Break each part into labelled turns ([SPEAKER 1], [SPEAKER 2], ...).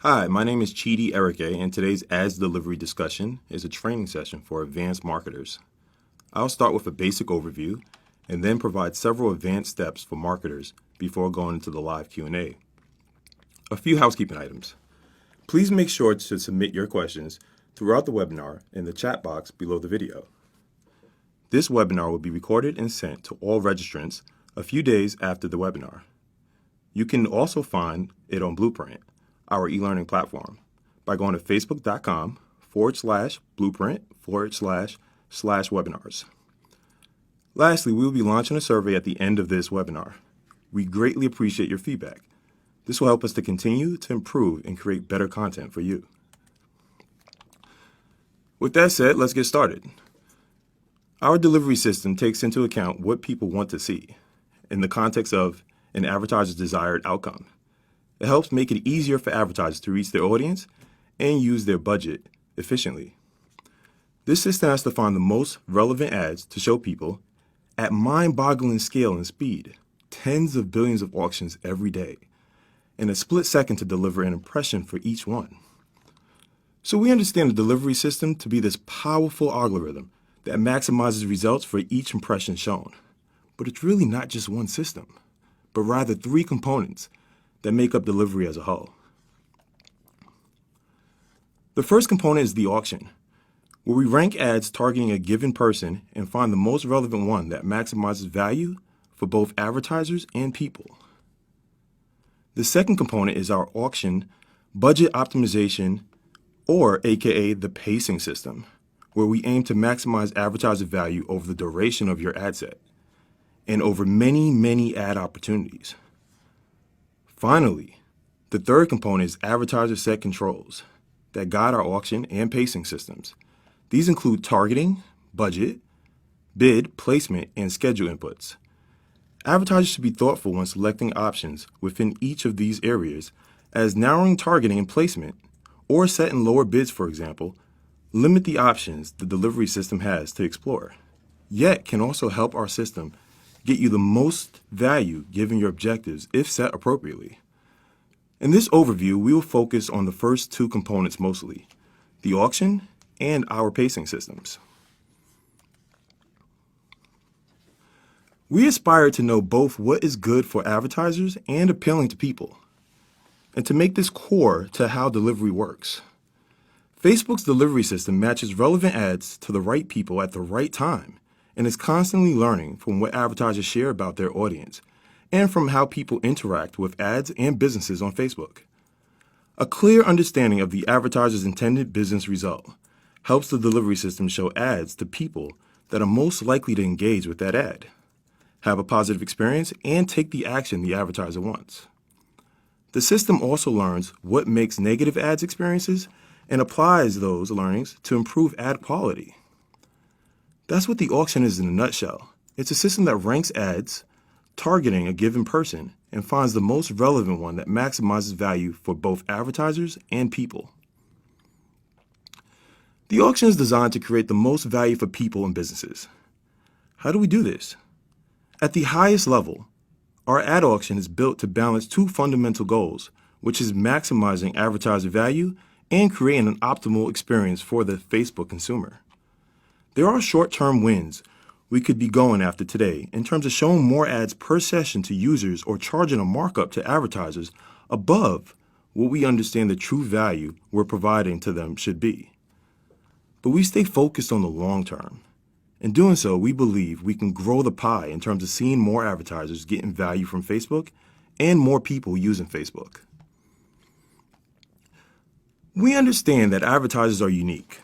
[SPEAKER 1] Hi, my name is Chidi Erike, and today's ads delivery discussion is a training session for advanced marketers. I'll start with a basic overview and then provide several advanced steps for marketers before going into the live Q&A. A few housekeeping items. Please make sure to submit your questions throughout the webinar in the chat box below the video. This webinar will be recorded and sent to all registrants a few days after the webinar. You can also find it on Blueprint, our e-learning platform, by going to facebook.com/blueprint/webinars. Lastly, we will be launching a survey at the end of this webinar. We greatly appreciate your feedback. This will help us to continue to improve and create better content for you. With that said, let's get started. Our delivery system takes into account what people want to see in the context of an advertiser's desired outcome. It helps make it easier for advertisers to reach their audience and use their budget efficiently. This system has to find the most relevant ads to show people at mind-boggling scale and speed, tens of billions of auctions every day, in a split second to deliver an impression for each one. So we understand the delivery system to be this powerful algorithm that maximizes results for each impression shown. But it's really not just one system, but rather three components that make up delivery as a whole. The first component is the auction, where we rank ads targeting a given person and find the most relevant one that maximizes value for both advertisers and people. The second component is our auction budget optimization, or AKA the pacing system, where we aim to maximize advertiser value over the duration of your ad set and over many ad opportunities. Finally, the third component is advertiser set controls that guide our auction and pacing systems. These include targeting, budget, bid, placement, and schedule inputs. Advertisers should be thoughtful when selecting options within each of these areas, as narrowing targeting and placement, or setting lower bids, for example, limit the options the delivery system has to explore, yet can also help our system get you the most value given your objectives if set appropriately. In this overview, we will focus on the first two components mostly, the auction and our pacing systems. We aspire to know both what is good for advertisers and appealing to people, and to make this core to how delivery works. Facebook's delivery system matches relevant ads to the right people at the right time and is constantly learning from what advertisers share about their audience and from how people interact with ads and businesses on Facebook. A clear understanding of the advertiser's intended business result helps the delivery system show ads to people that are most likely to engage with that ad, have a positive experience, and take the action the advertiser wants. The system also learns what makes negative ads experiences and applies those learnings to improve ad quality. That's what the auction is in a nutshell. It's a system that ranks ads targeting a given person and finds the most relevant one that maximizes value for both advertisers and people. The auction is designed to create the most value for people and businesses. How do we do this? At the highest level, our ad auction is built to balance two fundamental goals, which is maximizing advertiser value and creating an optimal experience for the Facebook consumer. There are short-term wins we could be going after today in terms of showing more ads per session to users or charging a markup to advertisers above what we understand the true value we're providing to them should be. But we stay focused on the long term. In doing so, we believe we can grow the pie in terms of seeing more advertisers getting value from Facebook and more people using Facebook. We understand that advertisers are unique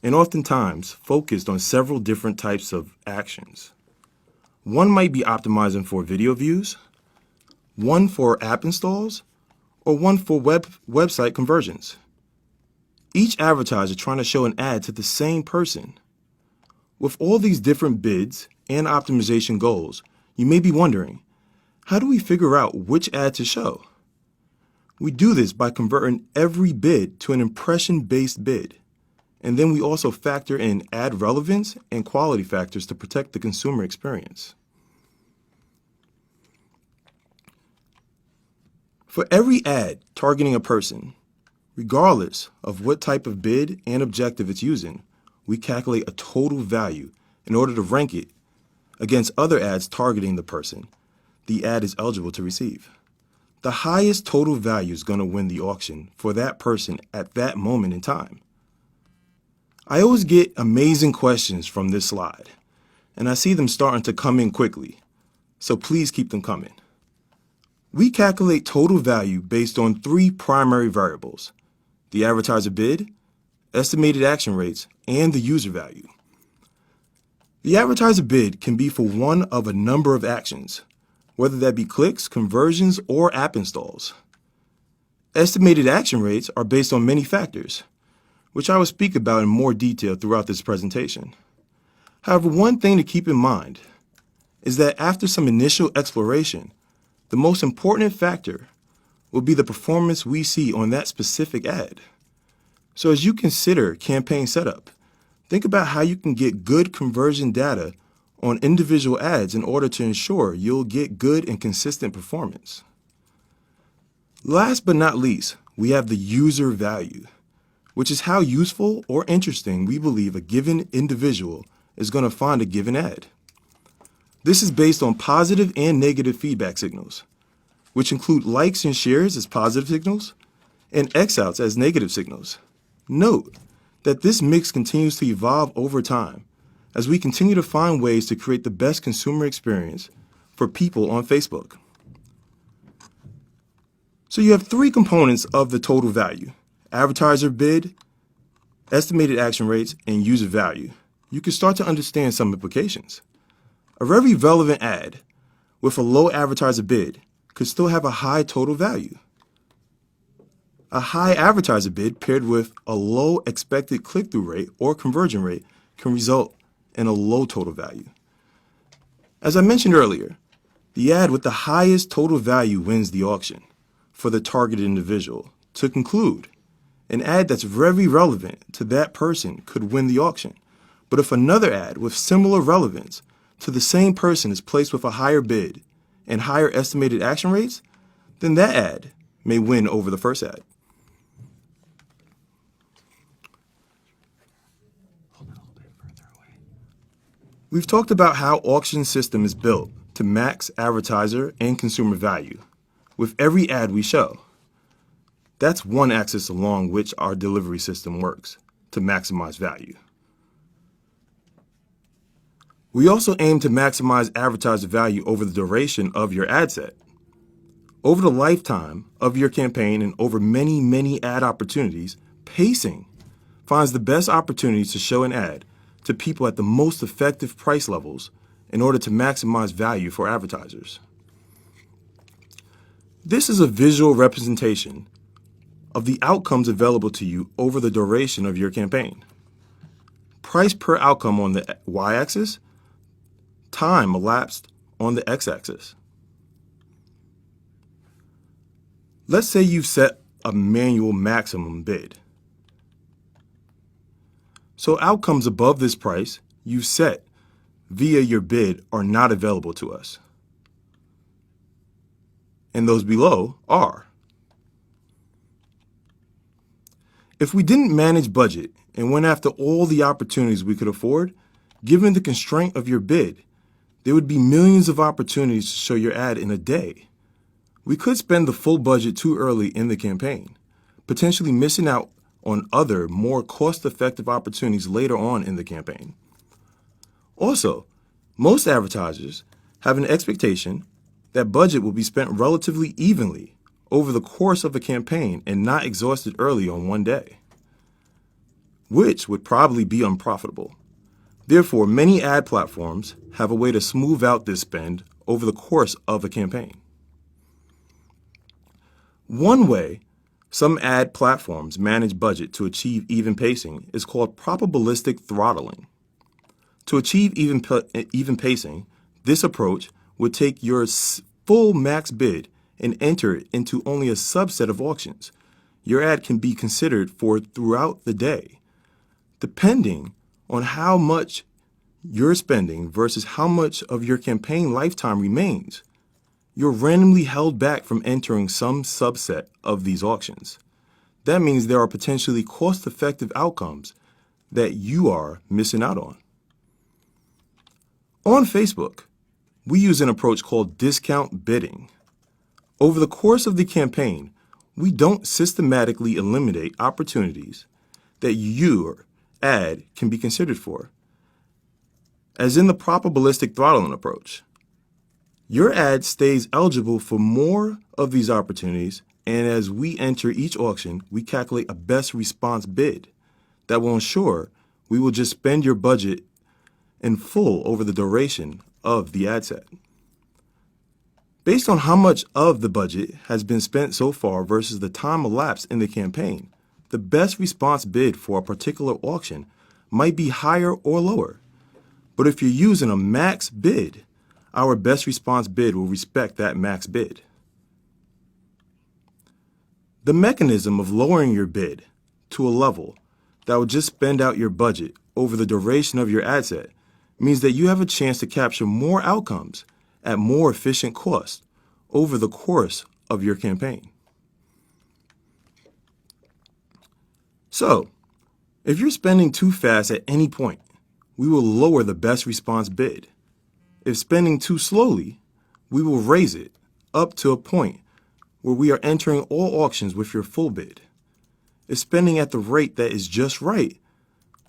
[SPEAKER 1] and oftentimes focused on several different types of actions. One might be optimizing for video views, one for app installs, or one for website conversions. Each advertiser trying to show an ad to the same person. With all these different bids and optimization goals, you may be wondering, how do we figure out which ad to show? We do this by converting every bid to an impression-based bid. And then we also factor in ad relevance and quality factors to protect the consumer experience. For every ad targeting a person, Regardless of what type of bid and objective it's using, we calculate a total value in order to rank it against other ads targeting the person the ad is eligible to receive. The highest total value is going to win the auction for that person at that moment in time. I always get amazing questions from this slide, and I see them starting to come in quickly, so please keep them coming. We calculate total value based on three primary variables: the advertiser bid, estimated action rates, and the user value. The advertiser bid can be for one of a number of actions, whether that be clicks, conversions, or app installs. Estimated action rates are based on many factors, which I will speak about in more detail throughout this presentation. However, one thing to keep in mind is that after some initial exploration, the most important factor will be the performance we see on that specific ad. So as you consider campaign setup, think about how you can get good conversion data on individual ads in order to ensure you'll get good and consistent performance. Last but not least, we have the user value, which is how useful or interesting we believe a given individual is going to find a given ad. This is based on positive and negative feedback signals, which include likes and shares as positive signals and X-outs as negative signals. Note that this mix continues to evolve over time as we continue to find ways to create the best consumer experience for people on Facebook. So you have three components of the total value: advertiser bid, estimated action rates, and user value. You can start to understand some implications. A very relevant ad with a low advertiser bid could still have a high total value. A high advertiser bid paired with a low expected click-through rate or conversion rate can result in a low total value. As I mentioned earlier, the ad with the highest total value wins the auction for the targeted individual. To conclude, an ad that's very relevant to that person could win the auction, but if another ad with similar relevance to the same person is placed with a higher bid and higher estimated action rates, then that ad may win over the first ad. We've talked about how auction system is built to max advertiser and consumer value with every ad we show. That's one axis along which our delivery system works to maximize value. We also aim to maximize advertiser value over the duration of your ad set. Over the lifetime of your campaign and over many, many ad opportunities, pacing finds the best opportunities to show an ad to people at the most effective price levels in order to maximize value for advertisers. This is a visual representation of the outcomes available to you over the duration of your campaign. Price per outcome on the y-axis, time elapsed on the x-axis. Let's say you've set a manual maximum bid. So outcomes above this price you set via your bid are not available to us. And those below are. If we didn't manage budget and went after all the opportunities we could afford, given the constraint of your bid, there would be millions of opportunities to show your ad in a day. We could spend the full budget too early in the campaign, potentially missing out on other, more cost-effective opportunities later on in the campaign. Also, most advertisers have an expectation that budget will be spent relatively evenly over the course of a campaign and not exhausted early on one day, which would probably be unprofitable. Therefore, many ad platforms have a way to smooth out this spend over the course of a campaign. One way some ad platforms manage budget to achieve even pacing is called probabilistic throttling. To achieve even pacing, this approach would take your full max bid and enter it into only a subset of auctions your ad can be considered for throughout the day. Depending on how much you're spending versus how much of your campaign lifetime remains, you're randomly held back from entering some subset of these auctions. that means there are potentially cost-effective outcomes that you are missing out on. On Facebook, we use an approach called discount bidding. Over the course of the campaign, we don't systematically eliminate opportunities that your ad can be considered for. As in the probabilistic throttling approach, your ad stays eligible for more of these opportunities, and as we enter each auction, we calculate a best response bid that will ensure we will just spend your budget in full over the duration of the ad set. Based on how much of the budget has been spent so far versus the time elapsed in the campaign, the best response bid for a particular auction might be higher or lower. But if you're using a max bid, our best response bid will respect that max bid. The mechanism of lowering your bid to a level that will just spend out your budget over the duration of your ad set means that you have a chance to capture more outcomes at more efficient cost over the course of your campaign. So, if you're spending too fast at any point, we will lower the best response bid. If spending too slowly, we will raise it up to a point where we are entering all auctions with your full bid. If spending at the rate that is just right,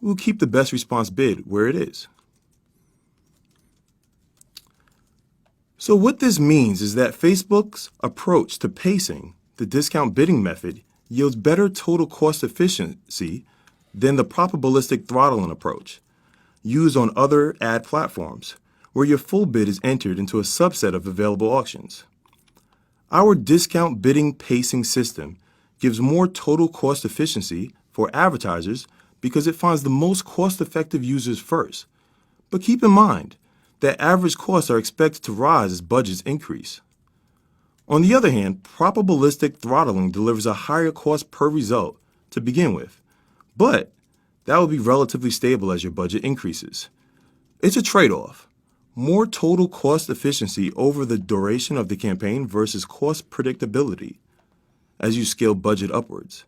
[SPEAKER 1] we'll keep the best response bid where it is. So what this means is that Facebook's approach to pacing, the discount bidding method, yields better total cost efficiency than the probabilistic throttling approach used on other ad platforms, where your full bid is entered into a subset of available auctions. Our discount bidding pacing system gives more total cost efficiency for advertisers because it finds the most cost-effective users first. But keep in mind that average costs are expected to rise as budgets increase. On the other hand, probabilistic throttling delivers a higher cost per result to begin with, but that will be relatively stable as your budget increases. It's a trade-off. More total cost efficiency over the duration of the campaign versus cost predictability as you scale budget upwards.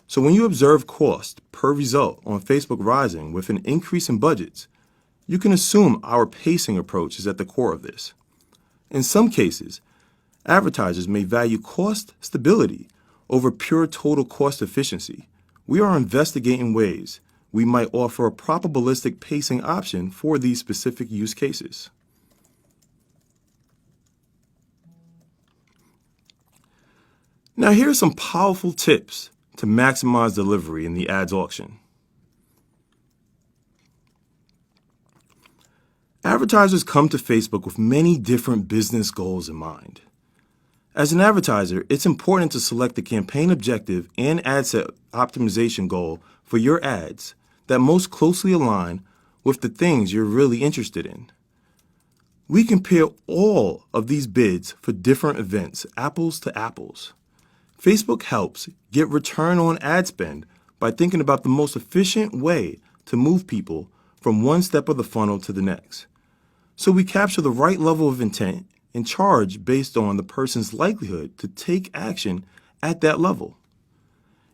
[SPEAKER 1] So when you observe cost per result on Facebook rising with an increase in budgets, you can assume our pacing approach is at the core of this. In some cases, advertisers may value cost stability over pure total cost efficiency. We are investigating ways we might offer a probabilistic pacing option for these specific use cases. Now here are some powerful tips to maximize delivery in the ads auction. Advertisers come to Facebook with many different business goals in mind. As an advertiser, it's important to select the campaign objective and ad set optimization goal for your ads that most closely align with the things you're really interested in. We compare all of these bids for different events, apples to apples. Facebook helps get return on ad spend by thinking about the most efficient way to move people from one step of the funnel to the next. So we capture the right level of intent and charge based on the person's likelihood to take action at that level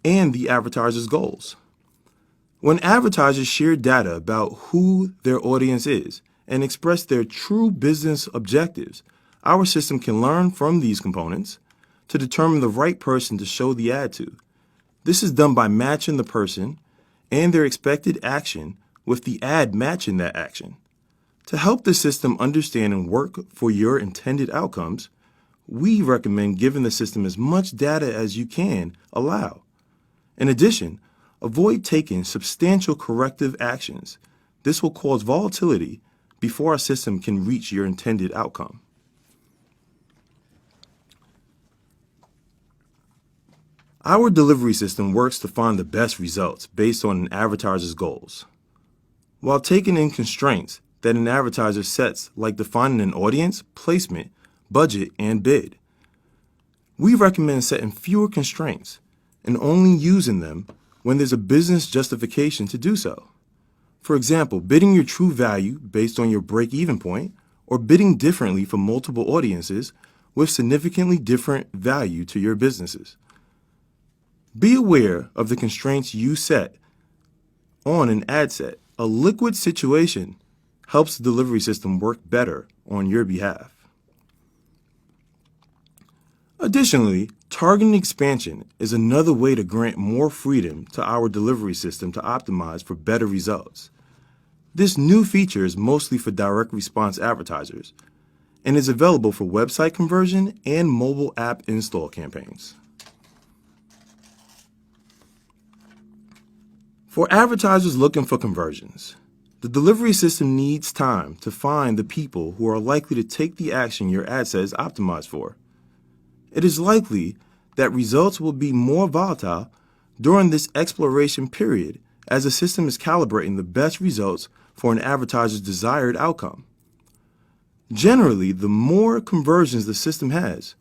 [SPEAKER 1] and the advertiser's goals. When advertisers share data about who their audience is and express their true business objectives, our system can learn from these components to determine the right person to show the ad to. This is done by matching the person and their expected action with the ad matching that action. To help the system understand and work for your intended outcomes, we recommend giving the system as much data as you can allow. In addition, avoid taking substantial corrective actions. This will cause volatility before our system can reach your intended outcome. Our delivery system works to find the best results based on an advertiser's goals, while taking in constraints that an advertiser sets, like defining an audience, placement, budget, and bid. We recommend setting fewer constraints and only using them when there's a business justification to do so. For example, bidding your true value based on your break-even point, or bidding differently for multiple audiences with significantly different value to your businesses. Be aware of the constraints you set on an ad set. A liquid situation helps the delivery system work better on your behalf. Additionally, targeting expansion is another way to grant more freedom to our delivery system to optimize for better results. This new feature is mostly for direct response advertisers and is available for website conversion and mobile app install campaigns. For advertisers looking for conversions, the delivery system needs time to find the people who are likely to take the action your ad set is optimized for. It is likely that results will be more volatile during this exploration period as the system is calibrating the best results for an advertiser's desired outcome. Generally, the more conversions the system has,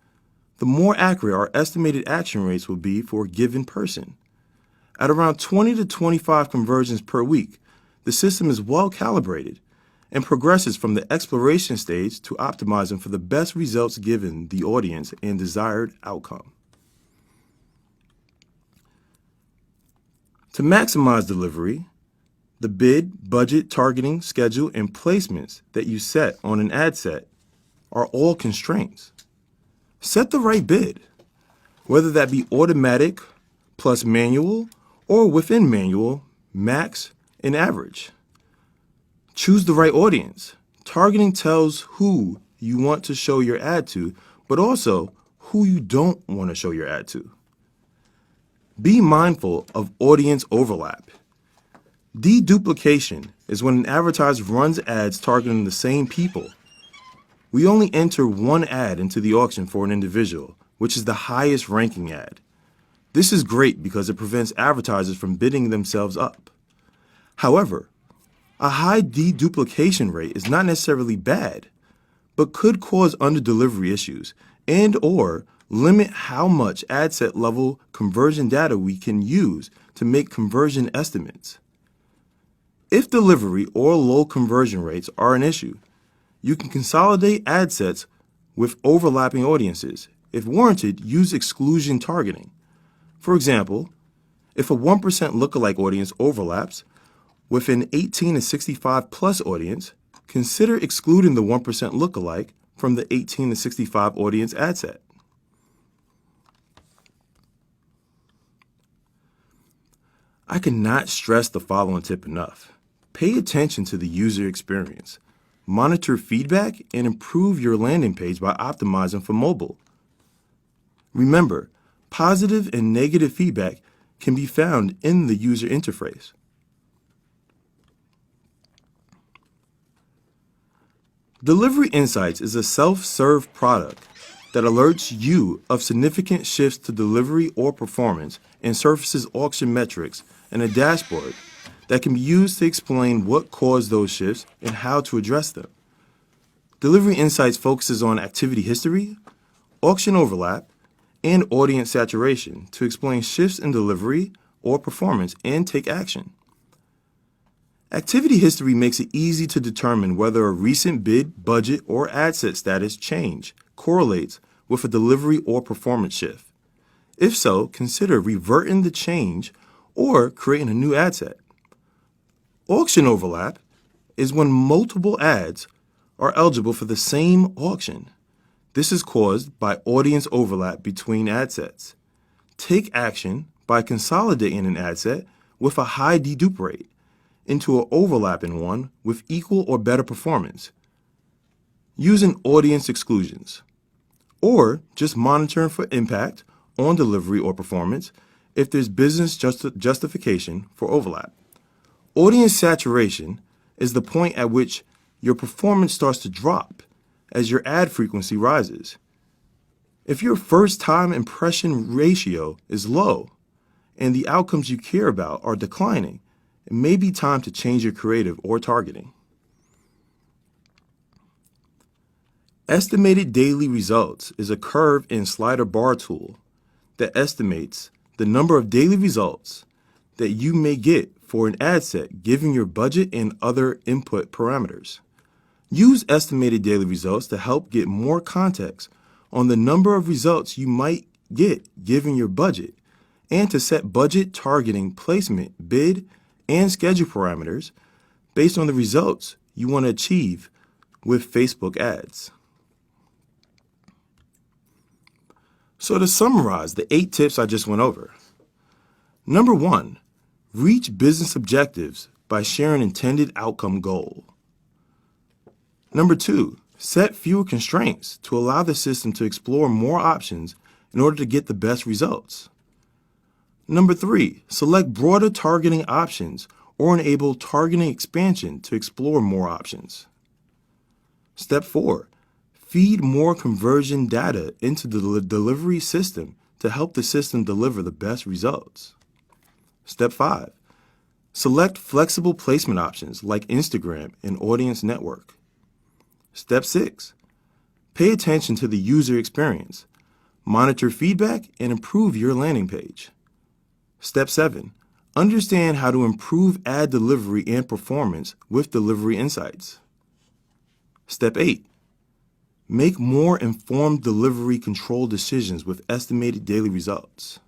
[SPEAKER 1] the more accurate our estimated action rates will be for a given person. At around 20 to 25 conversions per week, the system is well calibrated and progresses from the exploration stage to optimizing for the best results given the audience and desired outcome. To maximize delivery, the bid, budget, targeting, schedule, and placements that you set on an ad set are all constraints. Set the right bid, whether that be automatic plus manual or within manual, max, and average. Choose the right audience. Targeting tells who you want to show your ad to, but also who you don't want to show your ad to. Be mindful of audience overlap. Deduplication is when an advertiser runs ads targeting the same people. We only enter one ad into the auction for an individual, which is the highest ranking ad. This is great because it prevents advertisers from bidding themselves up. However, a high deduplication rate is not necessarily bad, but could cause under-delivery issues and/or limit how much ad set level conversion data we can use to make conversion estimates. If delivery or low conversion rates are an issue, you can consolidate ad sets with overlapping audiences. If warranted, use exclusion targeting. For example, if a 1% lookalike audience overlaps with an 18 to 65 plus audience, consider excluding the 1% lookalike from the 18 to 65 audience ad set. I cannot stress the following tip enough. Pay attention to the user experience. Monitor feedback and improve your landing page by optimizing for mobile. Remember, positive and negative feedback can be found in the user interface. Delivery Insights is a self-serve product that alerts you of significant shifts to delivery or performance and surfaces auction metrics and a dashboard that can be used to explain what caused those shifts and how to address them. Delivery Insights focuses on activity history, auction overlap, and audience saturation to explain shifts in delivery or performance and take action. Activity history makes it easy to determine whether a recent bid, budget, or ad set status change correlates with a delivery or performance shift. If so, consider reverting the change or creating a new ad set. Auction overlap is when multiple ads are eligible for the same auction. This is caused by audience overlap between ad sets. Take action by consolidating an ad set with a high dedupe rate into an overlapping one with equal or better performance, using audience exclusions, or just monitoring for impact on delivery or performance if there's business justification for overlap. Audience saturation is the point at which your performance starts to drop as your ad frequency rises. If your first-time impression ratio is low and the outcomes you care about are declining, it may be time to change your creative or targeting. Estimated daily results is a curve and slider bar tool that estimates the number of daily results that you may get for an ad set given your budget and other input parameters. Use estimated daily results to help get more context on the number of results you might get given your budget and to set budget, targeting, placement, bid, and schedule parameters based on the results you want to achieve with Facebook ads. So to summarize the 8 tips I just went over. Number 1, reach business objectives by sharing intended outcome goal. Number 2, set fewer constraints to allow the system to explore more options in order to get the best results. Number 3, select broader targeting options or enable targeting expansion to explore more options. Step 4, feed more conversion data into the delivery system to help the system deliver the best results. Step 5, select flexible placement options like Instagram and Audience Network. Step 6, pay attention to the user experience, monitor feedback, and improve your landing page. Step 7, understand how to improve ad delivery and performance with delivery insights. Step 8, make more informed delivery control decisions with estimated daily results.